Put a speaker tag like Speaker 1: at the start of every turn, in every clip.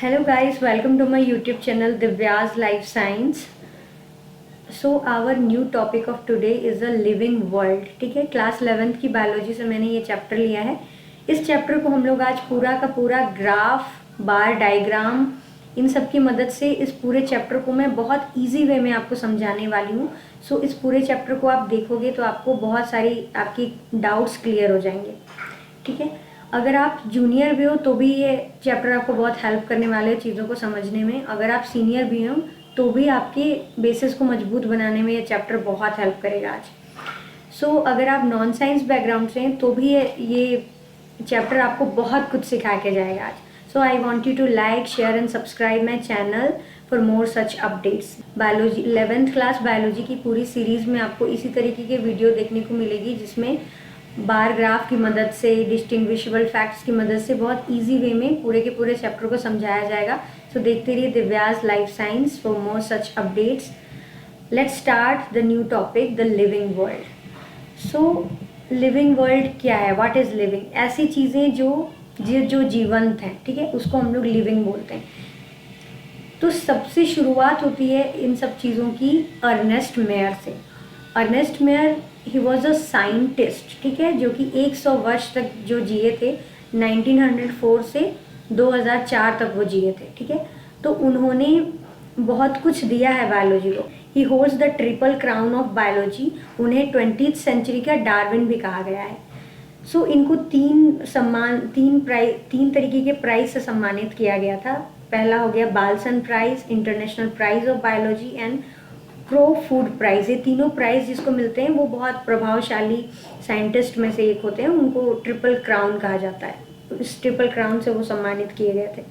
Speaker 1: Hello guys, welcome to my YouTube channel Divya's Life Science. So our new topic of today is a living world. ठीक है, class 11th की biology से मैंने ये chapter लिया है. इस चैप्टर को हम लोग आज पूरा का पूरा ग्राफ, बार डायग्राम, इन सब की मदद से इस पूरे चैप्टर को मैं बहुत इजी वे में आपको समझाने वाली हूँ. सो इस पूरे चैप्टर को आप देखोगे तो आपको बहुत सारी आपकी डाउट्स क्लियर हो जाएंगे. ठीक है, अगर आप जूनियर भी हो तो भी ये चैप्टर आपको बहुत हेल्प करने वाले हैं चीज़ों को समझने में. अगर आप सीनियर भी हो तो भी आपके बेसिस को मजबूत बनाने में ये चैप्टर बहुत हेल्प करेगा आज. सो अगर आप नॉन साइंस बैकग्राउंड से हैं तो भी ये चैप्टर आपको बहुत कुछ सिखा के जाएगा आज. So I want you to like, share and subscribe my channel for more such updates. Biology 11th class biology की पूरी सीरीज़ में आपको इसी तरीके के वीडियो देखने को मिलेगी जिसमें बार ग्राफ की मदद से, डिस्टिंग्विशेबल फैक्ट्स की मदद से बहुत इजी वे में पूरे के पूरे चैप्टर को समझाया जाएगा. सो देखते रहिए Divya's life science for more such updates. Let's start the new topic, the living world. So living world क्या है? What is living? ऐसी चीज़ें जो जीवंत हैं, ठीक है, उसको हम लोग लिविंग बोलते हैं. तो सबसे शुरुआत होती है इन सब चीज़ों की अर्नेस्ट मेयर से. Ernst Mayr he was a scientist, ठीक है, जो कि 100 वर्ष तक जो जिए थे. 1904 से 2004 तक वो जिए थे. ठीक है, तो उन्होंने बहुत कुछ दिया है बायोलॉजी को. ही holds the triple crown of biology. उन्हें 20th सेंचुरी का डार्विन भी कहा गया है. सो इनको तीन तरीके के प्राइज से सम्मानित किया गया था. पहला हो गया Balzan prize, international prize of biology and Crafoord prize. ये तीनों प्राइज जिसको मिलते हैं वो बहुत प्रभावशाली साइंटिस्ट में से एक होते हैं. उनको ट्रिपल क्राउन कहा जाता है. इस ट्रिपल क्राउन से वो सम्मानित किए गए थे.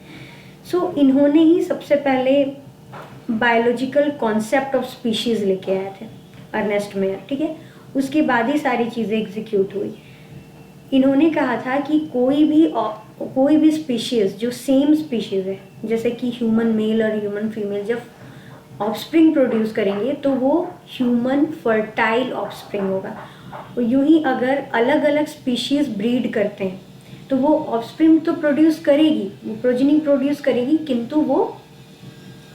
Speaker 1: सो इन्होंने ही सबसे पहले बायोलॉजिकल कॉन्सेप्ट ऑफ स्पीशीज लेके आए थे, अर्नेस्ट मेयर. ठीक है, उसके बाद ही सारी चीज़ें एग्जीक्यूट हुई. इन्होंने कहा था कि कोई भी स्पीशीज जो सेम स्पीशीज है, जैसे कि ह्यूमन मेल और ह्यूमन फीमेल, जब ऑफस्प्रिंग प्रोड्यूस करेंगे तो वो ह्यूमन फर्टाइल ऑफस्प्रिंग होगा. यूं ही अगर अलग अलग स्पीशीज ब्रीड करते हैं तो वो ऑफस्प्रिंग तो प्रोड्यूस करेगी, वो प्रोजेनी प्रोड्यूस करेगी, किंतु वो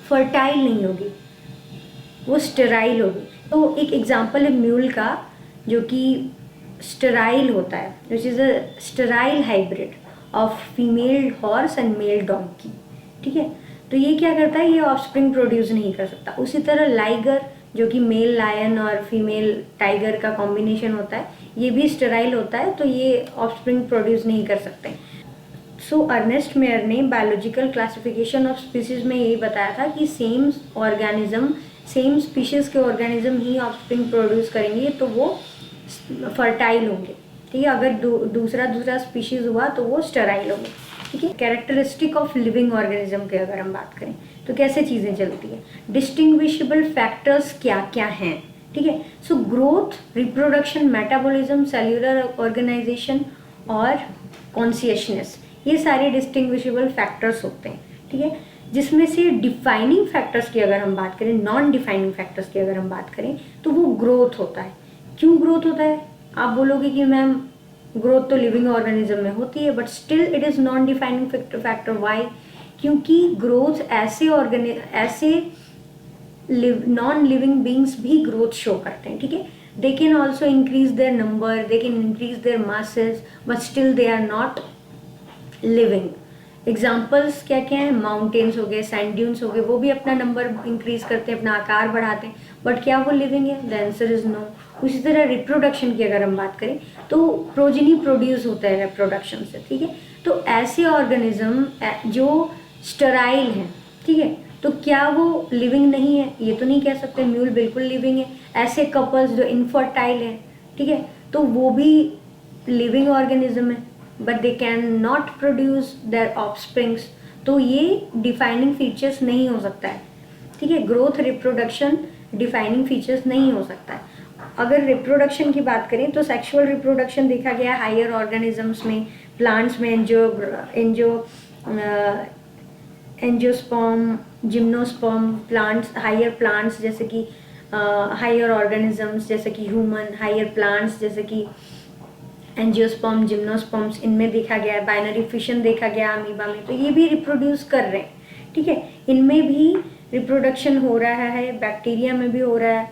Speaker 1: फर्टाइल नहीं होगी, वो स्टेराइल होगी. तो एक एग्जांपल है म्यूल का, जो कि स्टेराइल होता है, which is a sterile hybrid of female horse and male donkey. ठीक है, तो ये क्या करता है, ये ऑफस्प्रिंग प्रोड्यूस नहीं कर सकता. उसी तरह लाइगर, जो कि मेल लायन और फीमेल टाइगर का कॉम्बिनेशन होता है, ये भी स्टेराइल होता है, तो ये ऑफस्प्रिंग प्रोड्यूस नहीं कर सकते. सो अर्नेस्ट मेयर ने बायोलॉजिकल क्लासिफिकेशन ऑफ स्पीशीज में यही बताया था कि सेम स्पीशीज के ऑर्गेनिज्म ही ऑफस्प्रिंग प्रोड्यूस करेंगे तो वो फर्टाइल होंगे. ठीक है, अगर दूसरा स्पीशीज हुआ तो वो स्टेराइल होंगे. ठीक है, कैरेक्टरिस्टिक ऑफ लिविंग ऑर्गेनिज्म की अगर हम बात करें तो कैसे चीज़ें चलती है, डिस्टिंग्विशेबल फैक्टर्स क्या क्या हैं. ठीक है, so growth, reproduction, metabolism, cellular organization और कॉन्शियसनेस, ये सारे डिस्टिंग्विशेबल फैक्टर्स होते हैं. ठीक है, जिसमें से डिफाइनिंग फैक्टर्स की अगर हम बात करें, नॉन डिफाइनिंग फैक्टर्स की अगर हम बात करें तो वो ग्रोथ होता है. क्यों ग्रोथ होता है? आप बोलोगे कि मैम ग्रोथ तो लिविंग ऑर्गेनिज्म में होती है, but still it is non defining factor. Why? क्योंकि ग्रोथ ऐसे नॉन लिविंग बींग्स भी ग्रोथ शो करते हैं. ठीक है, they can also increase their number, they can increase their masses, but still they are not living. Examples क्या क्या हैं? माउंटेन्स हो गए, सैंड ड्यून्स हो गए, वो भी अपना नंबर इंक्रीज करते हैं, अपना आकार बढ़ाते हैं, बट क्या वो लिविंग है? The answer is no. उसी तरह रिप्रोडक्शन की अगर हम बात करें तो प्रोजेनी प्रोड्यूस होता है रिप्रोडक्शन से. ठीक है, तो ऐसे ऑर्गेनिज्म जो स्टेराइल हैं, ठीक है, तो क्या वो लिविंग नहीं है? ये तो नहीं कह सकते. म्यूल बिल्कुल लिविंग है. ऐसे कपल्स जो इनफर्टाइल हैं, ठीक है, तो वो भी लिविंग ऑर्गेनिज्म है, but they can not produce their offsprings. तो ये डिफाइनिंग फीचर्स नहीं हो सकता है. ठीक है, ग्रोथ, रिप्रोडक्शन डिफाइनिंग फीचर्स नहीं हो सकता है. अगर रिप्रोडक्शन की बात करें तो सेक्सुअल रिप्रोडक्शन देखा गया हायर ऑर्गेनिजम्स में, प्लांट्स में angiosperm, gymnosperm plants, higher plants जैसे कि हायर ऑर्गेनिजम्स जैसे कि ह्यूमन, हायर प्लांट्स जैसे कि एंजियोस्पर्म, जिम्नोस्पर्म्स, इनमें देखा गया है. बाइनरी फिशन देखा गया अमीबा में, तो ये भी रिप्रोड्यूस कर रहे हैं. ठीक है, इनमें भी रिप्रोडक्शन हो रहा है, बैक्टीरिया में भी हो रहा है,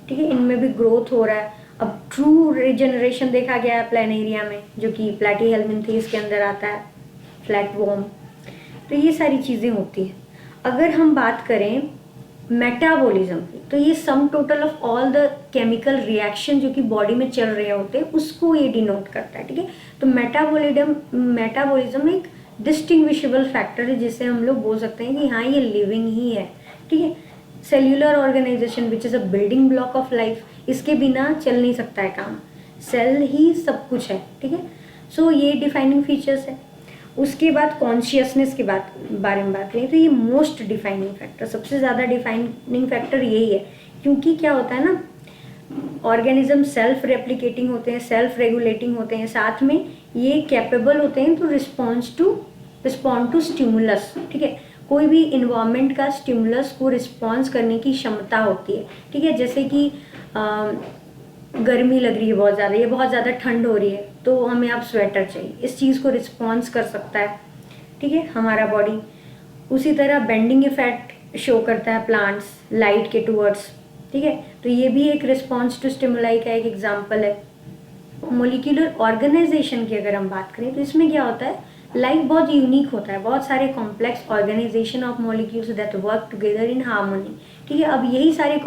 Speaker 1: ठीक है, इनमें भी ग्रोथ हो रहा है। अब ट्रू रिजेनरेशन देखा गया है प्लानेरिया में, जो कि प्लैटीहेल्मिन्थेस के अंदर आता है, फ्लैटवर्म। तो ये सारी चीज़ें होती हैं। अगर हम बात करें मेटाबॉलिज्म की, तो ये sum total of all the chemical reaction जो कि बॉडी में चल रहे होते हैं उसको ये डिनोट करता है, ठीक है। तो मेटाबॉलिज्म एक डिस्टिंग्विशेबल फैक्टर है जिससे हम लोग बोल सकते हैं कि हाँ ये लिविंग ही है, ठीक है। Cellular organization which is a building block of life, इसके बिना चल नहीं सकता है काम, सेल ही सब कुछ है, ठीक है। सो ये डिफाइनिंग फीचर्स है। उसके बाद कॉन्शियसनेस के बारे में बात करें तो ये मोस्ट डिफाइनिंग फैक्टर, सबसे ज़्यादा डिफाइनिंग फैक्टर यही है, क्योंकि क्या होता है ना, ऑर्गेनिज्म सेल्फ रेप्लिकेटिंग होते हैं, सेल्फ रेगुलेटिंग होते हैं, साथ में ये कैपेबल होते हैं टू रिस्पॉन्ड टू स्टिमुलस, ठीक है। कोई भी इन्वायरमेंट का स्टिमुलस को रिस्पॉन्स करने की क्षमता होती है, ठीक है। जैसे कि गर्मी लग रही है बहुत ज़्यादा, ये बहुत ज़्यादा ठंड हो रही है, तो हमें अब स्वेटर चाहिए, इस चीज़ को रिस्पॉन्स कर सकता है, ठीक है, हमारा बॉडी। उसी तरह बेंडिंग इफेक्ट शो करता है प्लांट्स लाइट के टूवर्ड्स, ठीक है। तो ये भी एक रिस्पॉन्स टू स्टिमुलाई का एक एग्जाम्पल है। मोलिकुलर ऑर्गेनाइजेशन की अगर हम बात करें तो इसमें क्या होता है, लाइफ बहुत यूनिक होता है, बहुत सारे complex organization of molecules that work together in harmony, ठीक है। अब यही सारे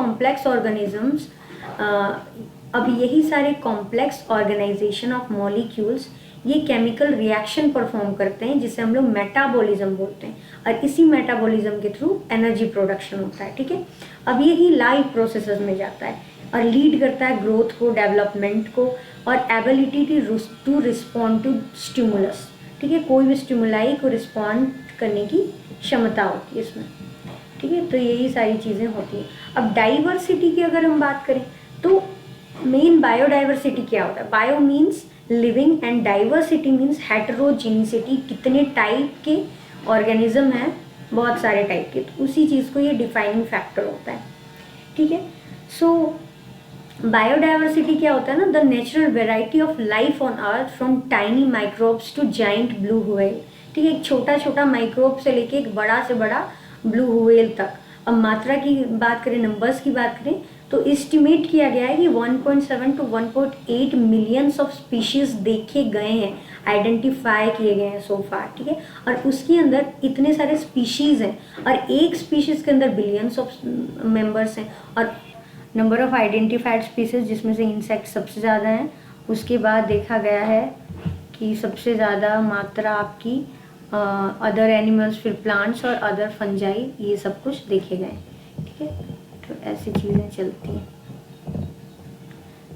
Speaker 1: कॉम्प्लेक्स ऑर्गेनाइजेशन ऑफ मॉलिक्यूल्स ये केमिकल रिएक्शन परफॉर्म करते हैं जिसे हम लोग मेटाबॉलिज्म बोलते हैं, और इसी मेटाबॉलिज्म के थ्रू एनर्जी प्रोडक्शन होता है, ठीक है। अब यही लाइफ प्रोसेसेस में जाता है और लीड करता है ग्रोथ को, डेवलपमेंट को, और ability to respond to stimulus, ठीक है। कोई भी स्टिमुलाई को रिस्पॉन्ड करने की क्षमता होती है इसमें, ठीक है। तो यही सारी चीज़ें होती हैं। अब डाइवर्सिटी की अगर हम बात करें तो मेन बायोडाइवर्सिटी क्या होता है, bio means living and diversity means heterogeneity, कितने टाइप के ऑर्गेनिज्म हैं, बहुत सारे टाइप के, तो उसी चीज़ को ये डिफाइनिंग फैक्टर होता है, ठीक है। सो बायोडाइवर्सिटी क्या होता है ना, the natural variety of life on earth from tiny microbes to giant blue whale, ठीक है। एक छोटा छोटा माइक्रोब से लेके एक बड़ा से बड़ा ब्लू व्हेल तक। अब मात्रा की बात करें, नंबर्स की बात करें, तो एस्टिमेट किया गया है कि 1.7 टू 1.8 मिलियंस ऑफ स्पीशीज देखे गए हैं, आइडेंटिफाई किए गए हैं सो फार, ठीक है। और उसके अंदर इतने सारे स्पीशीज हैं, और एक स्पीशीज के अंदर बिलियंस ऑफ मेंबर्स हैं, और नंबर ऑफ आइडेंटिफाइड स्पीशीज जिसमें से इंसेक्ट सबसे ज़्यादा हैं। उसके बाद देखा गया है कि सबसे ज़्यादा मात्रा आपकी अदर एनिमल्स, फिर प्लांट्स और अदर फंजाई, ये सब कुछ देखे गए, ठीक है। तो ऐसी चीज़ें चलती हैं।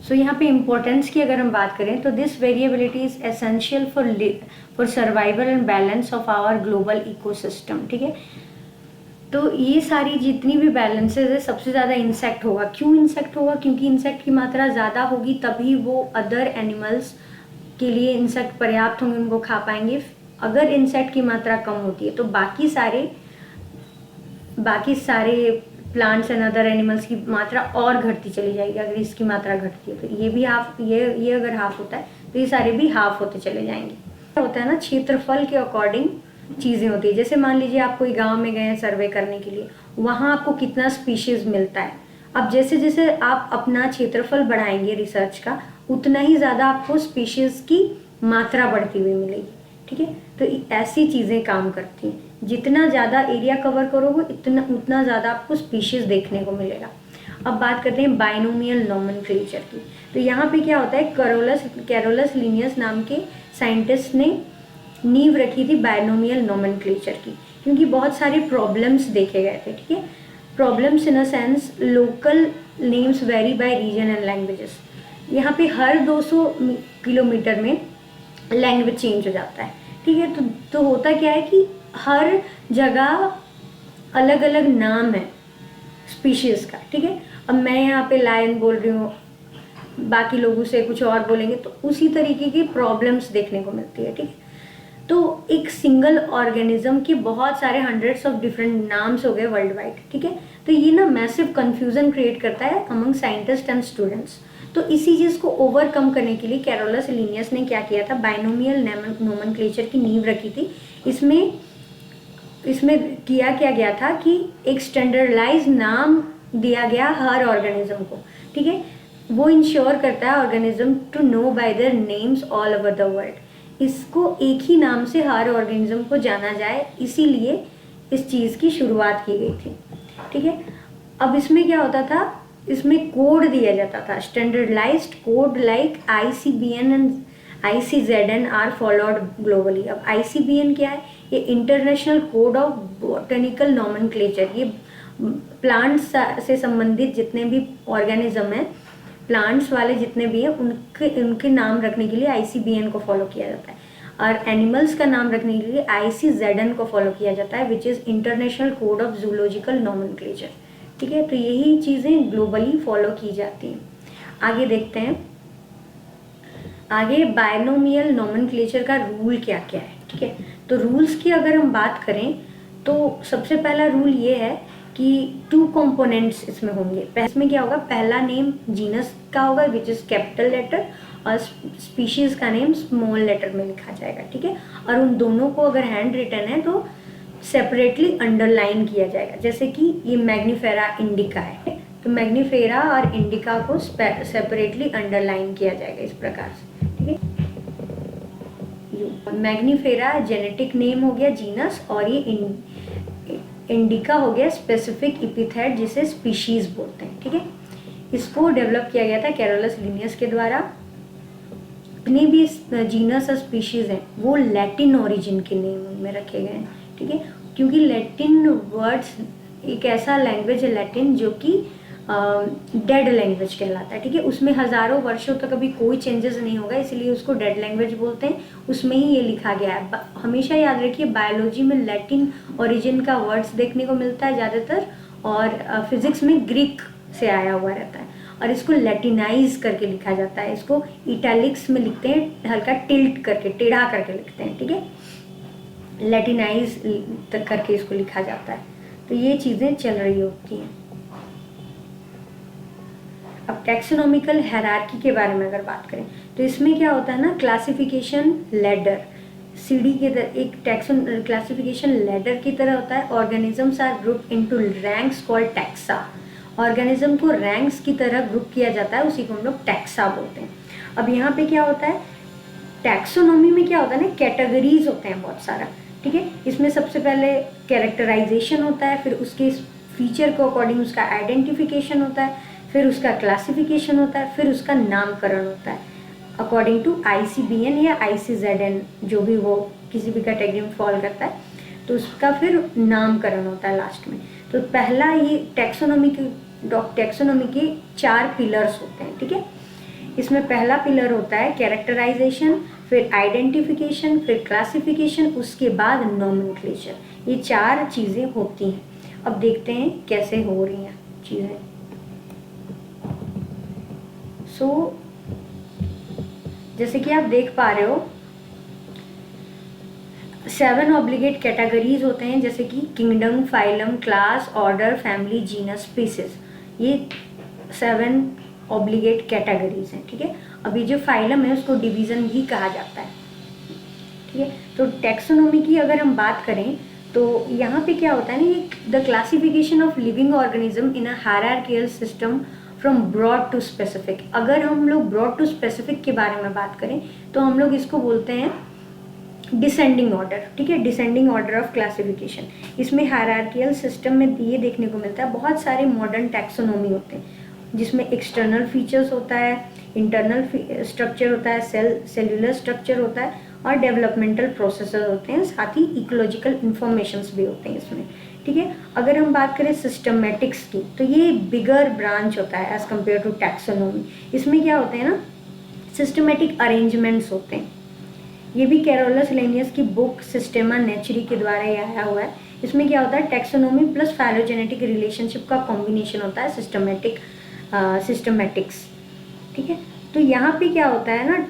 Speaker 1: सो यहाँ पे इम्पोर्टेंस की अगर हम बात करें तो this variability is essential for survival and balance of our global ecosystem, ठीक है। तो ये सारी जितनी भी बैलेंसेज है, सबसे ज़्यादा इंसेक्ट होगा। क्यों इंसेक्ट होगा? क्योंकि इंसेक्ट की मात्रा ज़्यादा होगी तभी वो अदर एनिमल्स के लिए इंसेक्ट पर्याप्त होंगे, उनको खा पाएंगे। अगर इंसेक्ट की मात्रा कम होती है तो बाकी सारे प्लांट्स एंड अदर एनिमल्स की मात्रा और घटती चली जाएगी। अगर इसकी मात्रा घटती है तो ये भी हाफ, ये अगर हाफ होता है तो ये सारे भी हाफ होते चले जाएंगे। क्या होता है ना, क्षेत्रफल के अकॉर्डिंग चीज़ें होती है। जैसे मान लीजिए आप कोई गांव में गए हैं सर्वे करने के लिए, वहाँ आपको कितना स्पीशीज़ मिलता है। अब जैसे जैसे आप अपना क्षेत्रफल बढ़ाएंगे रिसर्च का, उतना ही ज़्यादा आपको स्पीशीज़ की मात्रा बढ़ती हुई मिलेगी, ठीक है। तो ऐसी चीज़ें काम करती हैं, जितना ज़्यादा एरिया कवर करोगे उतना ज़्यादा आपको स्पीशीज़ देखने को मिलेगा। अब बात करते हैं बाइनोमियल नोमेनक्लेचर की। तो यहाँ पे क्या होता है, कैरोलस लिनियस नाम के साइंटिस्ट ने नींव रखी थी बाइनोमियल नोमेनक्लेचर की, क्योंकि बहुत सारे प्रॉब्लम्स देखे गए थे, ठीक है। Problems in a sense local names vary by region and languages. यहाँ पे हर 200 किलोमीटर में लैंग्वेज चेंज हो जाता है, ठीक है। तो होता क्या है कि हर जगह अलग अलग नाम है स्पीशीज़ का, ठीक है। अब मैं यहाँ पे लायन बोल रही हूँ, बाकी लोगों से कुछ और बोलेंगे, तो उसी तरीके की प्रॉब्लम्स देखने को मिलती है, ठीक है। तो एक सिंगल ऑर्गेनिज्म के बहुत सारे हंड्रेड्स ऑफ डिफरेंट नाम्स हो गए वर्ल्ड वाइड, ठीक है। तो ये ना मैसिव कन्फ्यूजन क्रिएट करता है अमंग साइंटिस्ट एंड स्टूडेंट्स। तो इसी चीज़ को ओवरकम करने के लिए कैरोलस लिनियस ने क्या किया था, बाइनोमियल नोमेनक्लेचर की नींव रखी थी। इसमें इसमें किया क्या गया था कि एक स्टैंडर्डाइज नाम दिया गया हर ऑर्गेनिज्म को, ठीक है। वो इंश्योर करता है organism to know by their names all over the world. इसको एक ही नाम से हर ऑर्गेनिज्म को जाना जाए, इसीलिए इस चीज़ की शुरुआत की गई थी, ठीक है। अब इसमें क्या होता था, इसमें कोड दिया जाता था, standardized code like ICBN and ICZN are followed globally. अब ICBN क्या है, ये international code of botanical nomenclature. ये प्लांट्स से संबंधित जितने भी ऑर्गेनिज्म हैं, प्लांट्स वाले जितने भी हैं, उनके नाम रखने के लिए ICBN को फॉलो किया जाता है, और एनिमल्स का नाम रखने के लिए ICZN को फॉलो किया जाता है, which is international code of zoological nomenclature, ठीक है। तो यही चीज़ें ग्लोबली फॉलो की जाती हैं। आगे देखते हैं, आगे बायनोमियल नॉमेनक्लेचर का रूल क्या क्या है, ठीक है। तो रूल्स की अगर हम बात करें तो सबसे पहला रूल ये है कि 2 कंपोनेंट्स इसमें होंगे। इसमें क्या होगा, पहला नेम जीनस का होगा विच इज़ कैपिटल लेटर, और स्पीशीज़ का नेम स्मॉल लेटर में लिखा जाएगा, ठीक है। और उन दोनों को अगर हैंड रिटन है तो सेपरेटली अंडरलाइन किया जाएगा। जैसे कि ये मैग्नीफेरा इंडिका है, तो मैग्नीफेरा और इंडिका को सेपरेटली अंडरलाइन किया जाएगा इस प्रकार से, ठीक है। मैग्नीफेरा जेनेटिक नेम हो गया जीनस, और ये इंडिका हो गया स्पेसिफिक एपिथेट जिसे स्पीशीज बोलते हैं, ठीक है। इसको डेवलप किया गया था कैरोलस लिनियस के द्वारा। जितने भी जीनस और स्पीशीज हैं वो लैटिन ओरिजिन के नेम में रखे गए हैं, ठीक है। क्योंकि लैटिन वर्ड्स एक ऐसा लैंग्वेज है लैटिन जो कि डेड लैंग्वेज कहलाता है, ठीक है। उसमें हज़ारों वर्षों तक अभी कोई चेंजेस नहीं होगा, इसलिए उसको डेड लैंग्वेज बोलते हैं। उसमें ही ये लिखा गया है। हमेशा याद रखिए, बायोलॉजी में लैटिन ओरिजिन का वर्ड्स देखने को मिलता है ज़्यादातर, और फिजिक्स में ग्रीक से आया हुआ रहता है, और इसको लैटिनाइज करके लिखा जाता है। इसको इटैलिक्स में लिखते हैं, हल्का टिल्ट करके, टेढ़ा करके लिखते हैं, ठीक है। लैटिनाइज करके इसको लिखा जाता है। तो ये चीज़ें चल रही होती हैं। अब टैक्सोनॉमिकल हायरार्की के बारे में अगर बात करें तो इसमें क्या होता है ना, क्लासिफिकेशन लैडर, सीढ़ी के तरह एक क्लासिफिकेशन लैडर की तरह होता है। Organisms are group into ranks called taxa. Organism को रैंक्स की तरह ग्रुप किया जाता है, उसी को हम लोग टैक्सा बोलते हैं। अब यहाँ पे क्या होता है, टैक्सोनॉमी में क्या होता है ना, कैटेगरीज होते हैं बहुत सारा, ठीक है। इसमें सबसे पहले कैरेक्टराइजेशन होता है, फिर उसके फीचर को अकॉर्डिंग उसका आइडेंटिफिकेशन होता है, फिर उसका क्लासिफिकेशन होता है, फिर उसका नामकरण होता है अकॉर्डिंग टू ICBN या ICZN, जो भी वो किसी भी कैटेगरी में फॉल करता है, तो उसका फिर नामकरण होता है लास्ट में। तो पहला ये टैक्सोनॉमी के 4 पिलर्स होते हैं, ठीक है। इसमें पहला पिलर होता है कैरेक्टराइजेशन, फिर आइडेंटिफिकेशन, फिर क्लासिफिकेशन, उसके बाद नॉमेनक्लेचर। ये 4 चीज़ें होती हैं। अब देखते हैं कैसे हो रही हैं चीज़ें। जैसे कि आप देख पा रहे हो 7 ऑब्लिगेट कैटेगरीज होते हैं, जैसे कि kingdom, phylum, class, order, family, genus, species. ये 7 ऑब्लिगेट कैटेगरीज हैं, ठीक है। अभी जो फाइलम है उसको डिवीजन भी कहा जाता है, ठीक है। तो टैक्सोनॉमी की अगर हम बात करें तो यहाँ पे क्या होता है ना, the classification of living organism in a hierarchical system from broad to specific. अगर हम लोग ब्रॉड टू स्पेसिफिक के बारे में बात करें तो हम लोग इसको बोलते हैं डिसेंडिंग ऑर्डर, ठीक है। Descending order of classification. इसमें हायरार्कियल सिस्टम में ये देखने को मिलता है, बहुत सारे मॉडर्न टैक्सोनॉमी होते हैं जिसमें एक्सटर्नल फीचर्स होता है, इंटरनल स्ट्रक्चर होता है, सेल्यूलर स्ट्रक्चर होता है, और डेवलपमेंटल प्रोसेसेस होते हैं, साथ ही इकोलॉजिकल इंफॉर्मेशंस भी होते हैं इसमें, ठीक है। अगर हम बात करें सिस्टमेटिक्स की तो ये बिगर ब्रांच होता है एज कम्पेयर टू टैक्सोनॉमी। इसमें क्या होते हैं ना, सिस्टमेटिक अरेंजमेंट्स होते हैं। ये भी कैरोलस लिनियस की बुक सिस्टेमा नेचुरी के द्वारा ये आया हुआ है। इसमें क्या होता है, टैक्सोनॉमी प्लस फाइलोजेनेटिक रिलेशनशिप का कॉम्बिनेशन होता है सिस्टमेटिक्स, ठीक है। तो यहाँ पे क्या होता है ना,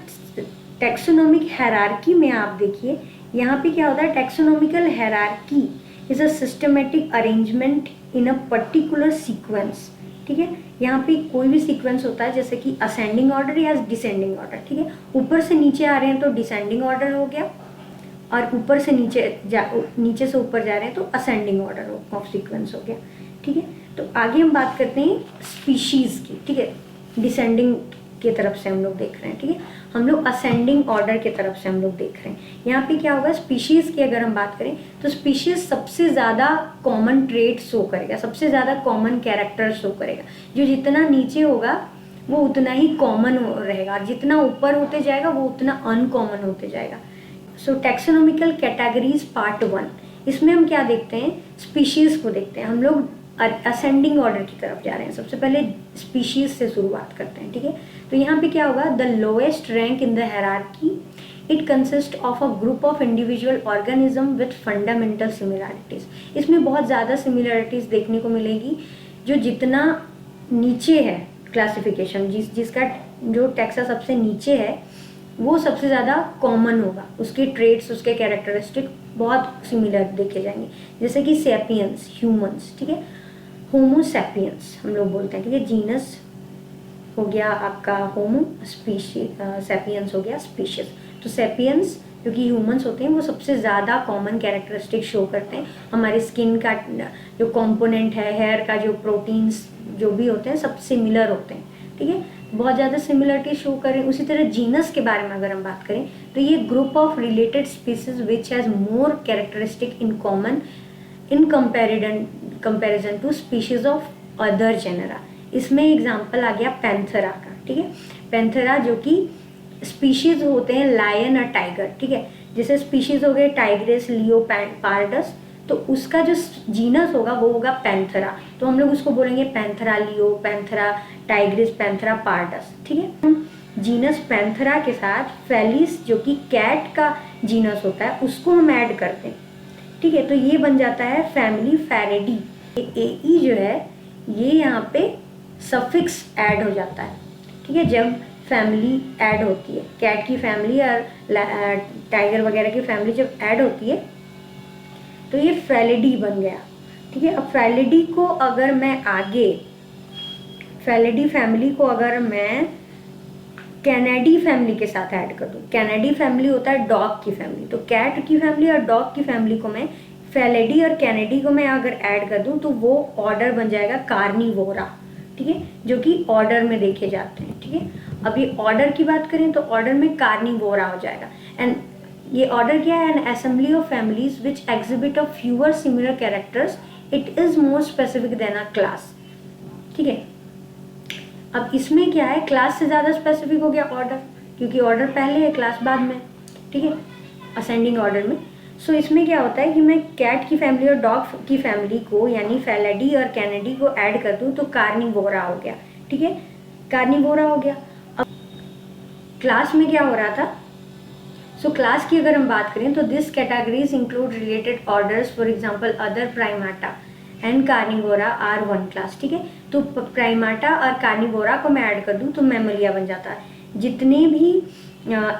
Speaker 1: टैक्सोनॉमिक हायरार्की में आप देखिए यहाँ पे क्या होता है, taxonomical hierarchy is a systematic arrangement in a particular sequence, ठीक है। यहाँ पे कोई भी सीक्वेंस होता है, जैसे कि असेंडिंग ऑर्डर या डिसेंडिंग ऑर्डर, ठीक है। ऊपर से नीचे आ रहे हैं तो डिसेंडिंग ऑर्डर हो गया, और ऊपर से नीचे से ऊपर जा रहे हैं तो असेंडिंग ऑर्डर ऑफ सीक्वेंस हो गया। ठीक है, तो आगे हम बात करते हैं स्पीशीज की। ठीक है, डिसेंडिंग की तरफ से हम लोग देख रहे हैं। ठीक है, हम लोग असेंडिंग ऑर्डर की तरफ से हम लोग देख रहे हैं। यहाँ पे क्या होगा, स्पीशीज की अगर हम बात करें तो स्पीशीज सबसे ज़्यादा कॉमन ट्रेट शो करेगा, सबसे ज़्यादा कॉमन कैरेक्टर शो करेगा। जो जितना नीचे होगा वो उतना ही कॉमन रहेगा, जितना ऊपर होते जाएगा वो उतना अनकॉमन होते जाएगा। सो टैक्सोनॉमिकल कैटेगरीज पार्ट 1, इसमें हम क्या देखते हैं, स्पीशीज को देखते हैं। हम लोग असेंडिंग ऑर्डर की तरफ जा रहे हैं। सबसे पहले स्पीशीज से शुरुआत करते हैं। ठीक है, तो यहाँ पे क्या होगा, the lowest rank in the hierarchy, it consist of a group of individual organism with fundamental similarities. इसमें बहुत ज़्यादा सिमिलैरिटीज देखने को मिलेगी। जो जितना नीचे है क्लासिफिकेशन, जिसका जो टैक्सा सबसे नीचे है वो सबसे ज़्यादा कॉमन होगा, उसके ट्रेट्स, उसके कैरेक्टरिस्टिक बहुत सिमिलर देखे जाएंगे। जैसे कि सैपियंस, ह्यूमंस। ठीक है, होमो सैपियंस हम लोग बोलते हैं। ठीक है, जीनस हो गया आपका होमो, सैपियंस हो गया स्पीशीज। तो सैपियंस जो कि ह्यूमंस होते हैं वो सबसे ज़्यादा कॉमन कैरेक्टरिस्टिक शो करते हैं। हमारे स्किन का जो कंपोनेंट है, हेयर का जो प्रोटीन्स जो भी होते हैं सब सिमिलर होते हैं। ठीक है, बहुत ज़्यादा सिमिलरिटी शो करें। उसी तरह जीनस के बारे में अगर हम बात करें तो ये group of related species which has more characteristic in common in comparison to species of other genera. इसमें एग्जाम्पल आ गया पैंथरा का। ठीक है, पैंथरा जो कि स्पीशीज होते हैं लायन और टाइगर। ठीक है, जैसे स्पीशीज हो गए टाइग्रेस, लियोपार्डस, तो उसका जो जीनस होगा वो होगा पैंथरा। तो हम लोग उसको बोलेंगे पैंथरा लियो, पैंथरा टाइग्रिस, पैंथरा पार्डस। ठीक है, जीनस पैंथरा के साथ फेलिस जो कि कैट का जीनस होता है उसको हम ऐड करते हैं। ठीक है, तो ये बन जाता है फैमिली फेरेडी। ए जो है ये यहाँ पे सफिक्स ऐड हो जाता है। ठीक है, जब फैमिली ऐड होती है, कैट की फैमिली और टाइगर वगैरह की फैमिली जब ऐड होती है तो ये फेलिडी बन गया। ठीक है, अब फेलिडी को अगर मैं आगे फेलिडी फैमिली को अगर मैं कैनेडी फैमिली के साथ ऐड कर दूँ, कैनेडी फैमिली होता है डॉग की फैमिली, तो कैट की फैमिली और डॉग की फैमिली को मैं फेलिडी और कैनेडी को मैं अगर ऐड कर दूँ तो वो ऑर्डर बन जाएगा कार्निवोरा। ठीक है, जो कि ऑर्डर में देखे जाते हैं। ठीक है, अब ये ऑर्डर की बात करें तो ऑर्डर में कार्निवोरा हो जाएगा। एंड ये ऑर्डर क्या है, an assembly of families which exhibit of fewer similar characters, it is more specific than a class. ठीक है, अब इसमें क्या है, क्लास से ज़्यादा स्पेसिफिक हो गया ऑर्डर, क्योंकि ऑर्डर पहले है क्लास बाद में। ठीक है, असेंडिंग ऑर्डर में। सो इसमें क्या होता है कि मैं कैट की फैमिली और डॉग की फैमिली को यानी फेलिडी और कैनेडी को ऐड कर दूँ तो कार्निवोरा हो गया। ठीक है, कार्निवोरा हो गया। अब क्लास में क्या हो रहा था, सो क्लास की अगर हम बात करें तो this categories include related orders, for example other primata and carnivora are one class. ठीक है, तो प्राइमाटा और कार्निवोरा को मैं ऐड कर दूं तो मैमलिया बन जाता है। जितने भी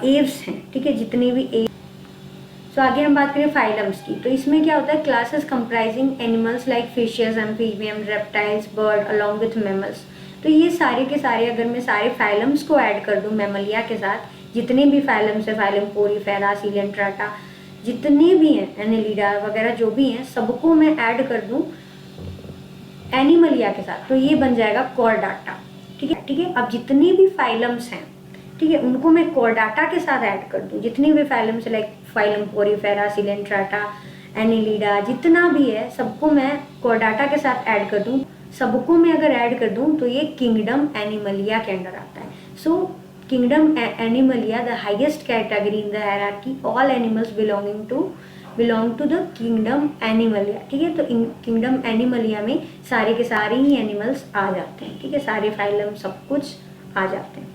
Speaker 1: एव्स हैं, ठीक है, जितने भी एव्स। सो आगे हम बात करें फाइलम्स की, तो इसमें क्या होता है, classes comprising animals like fishes, amphibium, reptiles, bird along with mammals. तो ये सारे के सारे अगर मैं सारे फाइलम्स को ऐड कर दूं मैमलिया के साथ, जितने भी फाइलम्स है, फाइलम पोरीफेरा, सीलेंट्राटा, जितने भी हैं, एनेलिडा वगैरह जो भी हैं, सबको मैं ऐड कर दूं एनिमलिया के साथ, तो ये बन जाएगा कॉर्डाटा। ठीक है, ठीक है, अब जितने भी फाइलम्स हैं, ठीक है, उनको मैं कॉर्डाटा के साथ ऐड कर दूं। जितने भी phylums like phylum porifera, coelenterata, annelida, जितना भी है सबको मैं कॉर्डाटा के साथ ऐड कर दूं। सबको मैं अगर ऐड कर दूं तो ये किंगडम एनिमलिया के अंडर आता है। So kingdom Animalia the highest category in the hierarchy, all animals belong to the kingdom Animalia. ठीक है, तो किंगडम एनिमलिया में सारे के सारे ही एनिमल्स आ जाते हैं। ठीक है, सारे फाइलम सब कुछ आ जाते हैं।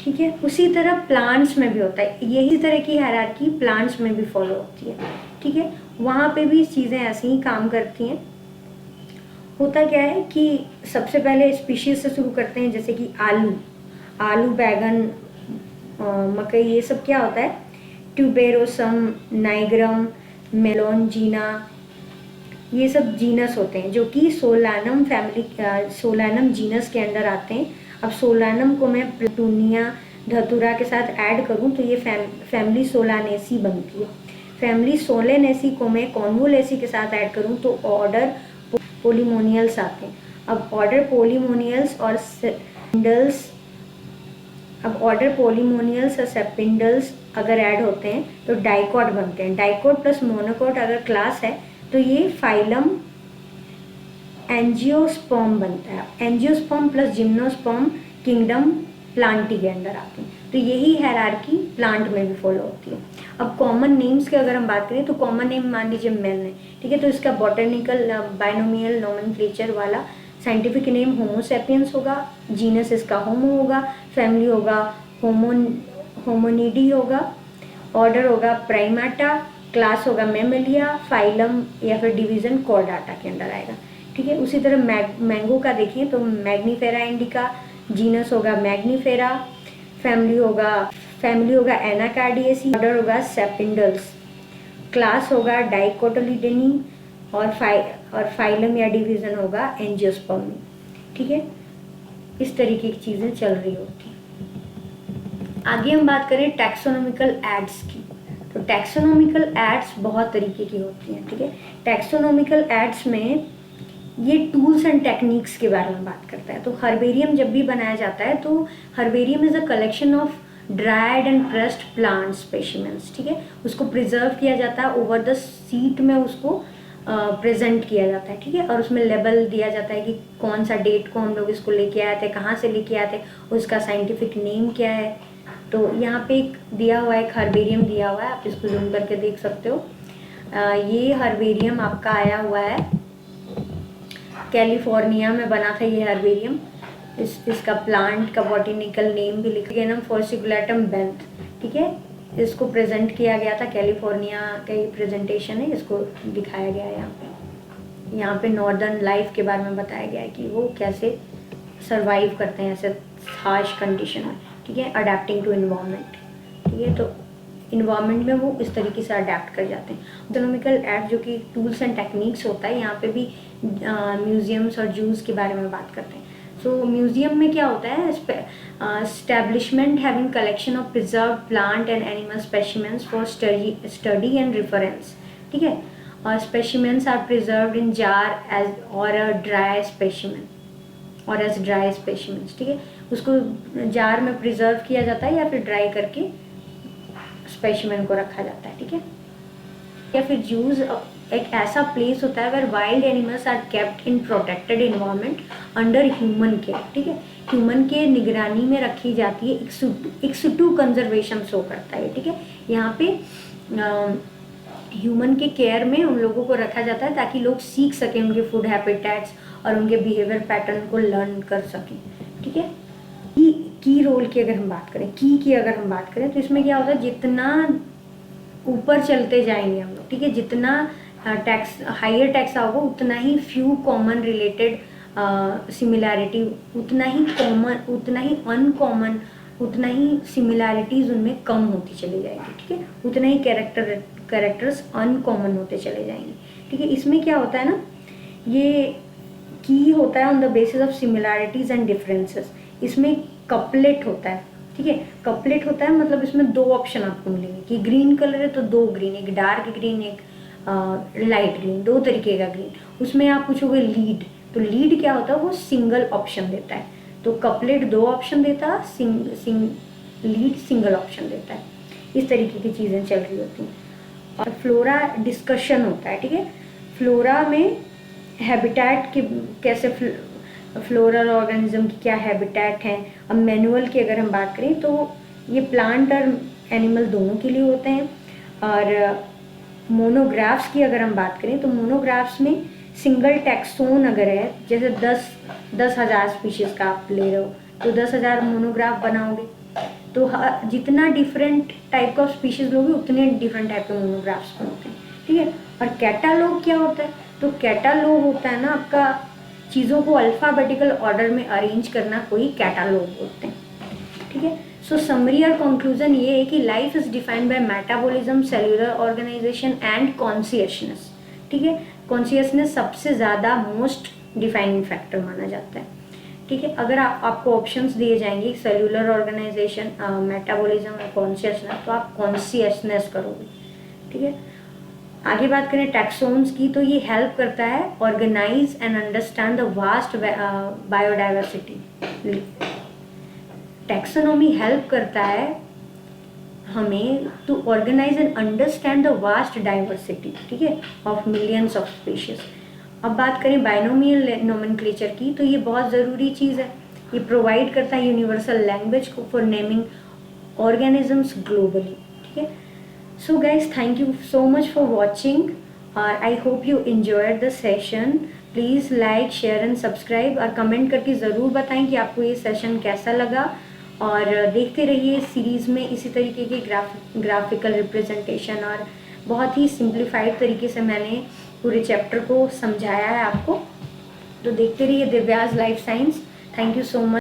Speaker 1: ठीक है, उसी तरह प्लांट्स में भी होता है, यही तरह की हायरार्की प्लांट्स में भी फॉलो होती है। ठीक है, वहाँ पे भी चीज़ें ऐसे ही काम करती हैं। होता क्या है कि सबसे पहले स्पीशीज से शुरू करते हैं, जैसे कि आलू, बैगन, मकई, ये सब क्या होता है, ट्यूबेरोसम, नाइग्रम, मेलोनजीना, ये सब जीनस होते हैं जो कि सोलानम फैमिली, सोलानम जीनस के अंदर आते हैं। अब सोलानम को मैं प्लूटोनिया, धतूरा के साथ ऐड करूँ तो ये फैमिली सोलानेसी बनती है। फैमिली सोलेनेसी को मैं कॉन्वोलेसी के साथ ऐड करूँ तो ऑर्डर पोलीमोनियल्स आते हैं। अब ऑर्डर पोलीमोनियल्स और सेपिंडल्स अगर ऐड होते हैं तो डाइकॉट बनते हैं। डाइकॉट प्लस मोनोकॉट अगर क्लास है तो ये फाइलम एंजियोस्पर्म बनता है। Angiosperm plus gymnosperm kingdom Plantae के अंदर आते हैं। तो यही हायरार्की प्लांट में भी फॉलो होती है। अब कॉमन नेम्स की अगर हम बात करें तो कॉमन नेम मान लीजिए मेन है, ठीक है, तो इसका बॉटनिकल बाइनोमियल नोमेनक्लेचर वाला साइंटिफिक नेम होमो सेपियंस होगा, जीनस इसका होमो होगा, फैमिली होगा होमोनिडी होगा, ऑर्डर होगा प्राइमेटा, क्लास होगा मेमेलिया, फाइलम या फिर डिवीजन कॉर्डाटा के अंदर आएगा, ठीक है। उसी तरह मैंगो का देखें तो मैग्नीफेरा इंडिका, जीनस होगा मैग्नीफेरा, फैमिली होगा एनाकार्डियेसी, ऑर्डर होगा सेपिंडल्स, क्लास होगा डाइकोटिलीडेनी और फाइलम या डिवीजन होगा एंजियोस्पर्मी, ठीक है। इस तरीके की चीज़ें चल रही होती हैं। आगे हम बात करें टैक्सोनॉमिकल एड्स की, तो टैक्सोनॉमिकल एड्स बहुत तरीके की होती हैं, ठीक है। टैक्सोनॉमिकल एड्स में ये टूल्स एंड टेक्निक्स के बारे में बात करता है। तो हर्बेरियम जब भी बनाया जाता है तो herbarium is a collection of dried and pressed plant specimens, ठीक है। उसको प्रिजर्व किया जाता है, ओवर द सीट में उसको प्रेजेंट किया जाता है, ठीक है, और उसमें लेबल दिया जाता है कि कौन सा डेट को हम लोग इसको लेके आए थे, कहाँ से लेके आए थे, उसका साइंटिफिक नेम क्या है। तो यहाँ पे एक दिया हुआ है, एक हर्बेरियम दिया हुआ है, आप इसको जूम करके देख सकते हो। ये हर्बेरियम आपका आया हुआ है कैलिफोर्निया में बना था ये हर्बेरियम। इसका प्लांट का बॉटनिकल नेम भी लिखा गया, फोर्सिकुलेटम बेंथ, ठीक है। इसको प्रेजेंट किया गया था, कैलिफोर्निया का ये प्रेजेंटेशन है, इसको दिखाया गया है यहाँ पे नॉर्दर्न लाइफ के बारे में बताया गया है कि वो कैसे सरवाइव करते हैं ऐसे हार्श कंडीशन में, ठीक है, अडेप्टिंग टू इन्वायरमेंट, ठीक है। तो इन्वायरमेंट में वो इस तरीके से अडेप्ट कर जाते हैं। इकोनॉमिकल एड जो कि टूल्स एंड टेक्निक्स होता है, यहाँ पे भी म्यूजियम्स और जूस के बारे में बात करते हैं। सो म्यूजियम में क्या होता है, establishment having collection of preserve plant and animal specimens for study and reference, ठीक है। और specimens are preserved in jar as or a dry specimen or as dry specimens, ठीक है। उसको जार में प्रिजर्व किया जाता है या फिर ड्राई करके स्पेसिमेन को रखा जाता है, ठीक है। या फिर जूज एक ऐसा प्लेस होता है where wild animals are kept in protected environment under human care, ठीक है। ह्यूमन के निगरानी में रखी जाती है, एक्सुटू कंजर्वेशन शो करता है, ठीक है। यहाँ पे ह्यूमन के केयर में उन लोगों को रखा जाता है ताकि लोग सीख सकें उनके फूड हैबिटेट्स और उनके बिहेवियर पैटर्न को लर्न कर सकें, ठीक है। की रोल की अगर हम बात करें, की अगर हम बात करें तो इसमें क्या होता है, जितना ऊपर चलते जाएंगे हम लोग, ठीक है, जितना टैक्स हायर टैक्स होगा उतना ही फ्यू कॉमन रिलेटेड सिमिलैरिटी, उतना ही कॉमन, उतना ही अनकॉमन, उतना ही सिमिलैरिटीज उनमें कम होती चली जाएगी, ठीक है। उतना ही कैरेक्टर्स अनकॉमन होते चले जाएंगे, ठीक है। इसमें क्या होता है ना, ये की होता है on the basis of similarities and differences. इसमें कपलेट होता है, ठीक है। कपलेट होता है मतलब इसमें दो ऑप्शन आपको मिलेंगे कि ग्रीन कलर है तो दो ग्रीन, एक डार्क ग्रीन एक लाइट ग्रीन, दो तरीके का ग्रीन। उसमें आप पूछोगे लीड, तो लीड क्या होता है, वो सिंगल ऑप्शन देता है। तो कपलेट दो ऑप्शन देता है, लीड सिंगल ऑप्शन देता है। इस तरीके की चीज़ें चल रही होती हैं। और फ्लोरा डिस्कशन होता है, ठीक है। फ्लोरा में हैबिटेट के कैसे फ्लोरल ऑर्गेनिज्म की क्या हैबिटेट हैं। अब मैनुअल की अगर हम बात करें तो ये प्लांट और एनिमल दोनों के लिए होते हैं। और मोनोग्राफ्स की अगर हम बात करें तो मोनोग्राफ्स में सिंगल टैक्सोन अगर है, जैसे 10,000 स्पीशीज़ का आप ले रहे हो तो 10,000 मोनोग्राफ बनाओगे, तो जितना डिफरेंट टाइप का स्पीशीज़ लोगे उतने डिफरेंट टाइप के मोनोग्राफ्स बनते हैं, ठीक है। और कैटालॉग क्या होता है, तो कैटालॉग होता है ना आपका चीज़ों को अल्फ़ाबेटिकल ऑर्डर में अरेंज करना, कोई कैटालॉग बोलते हैं, ठीक है। सो समरी और कंक्लूजन ये है कि life is defined by metabolism, cellular organization and consciousness, ठीक है। कॉन्शियसनेस सबसे ज़्यादा मोस्ट डिफाइनिंग फैक्टर माना जाता है। ठीक है। अगर आपको ऑप्शंस दिए जाएंगे सेल्यूलर ऑर्गेनाइजेशन, मेटाबॉलिज्म और कॉन्शियसनेस, तो आप कॉन्शियसनेस करोगे, ठीक है। आगे बात करें टैक्सोन्स की, तो ये हेल्प करता है organise and understand the vast biodiversity. Taxonomy help करता है हमें to organise and understand the vast diversity, ठीक है, ऑफ मिलियंस ऑफ स्पीशीज। अब बात करें बाइनोमियल नोमेनक्लेचर की, तो ये बहुत ज़रूरी चीज़ है। ये प्रोवाइड करता है universal language for naming organisms globally, ठीक है। So guys, thank you so much for watching. I hope you enjoyed the session. Please like, share and subscribe और कमेंट करके ज़रूर बताएं कि आपको ये सेशन कैसा लगा। और देखते रहिए इस सीरीज़ में इसी तरीके के ग्राफिकल रिप्रेजेंटेशन और बहुत ही सिंप्लीफाइड तरीके से मैंने पूरे चैप्टर को समझाया है आपको। तो देखते रहिए Divya's life science. Thank you so much.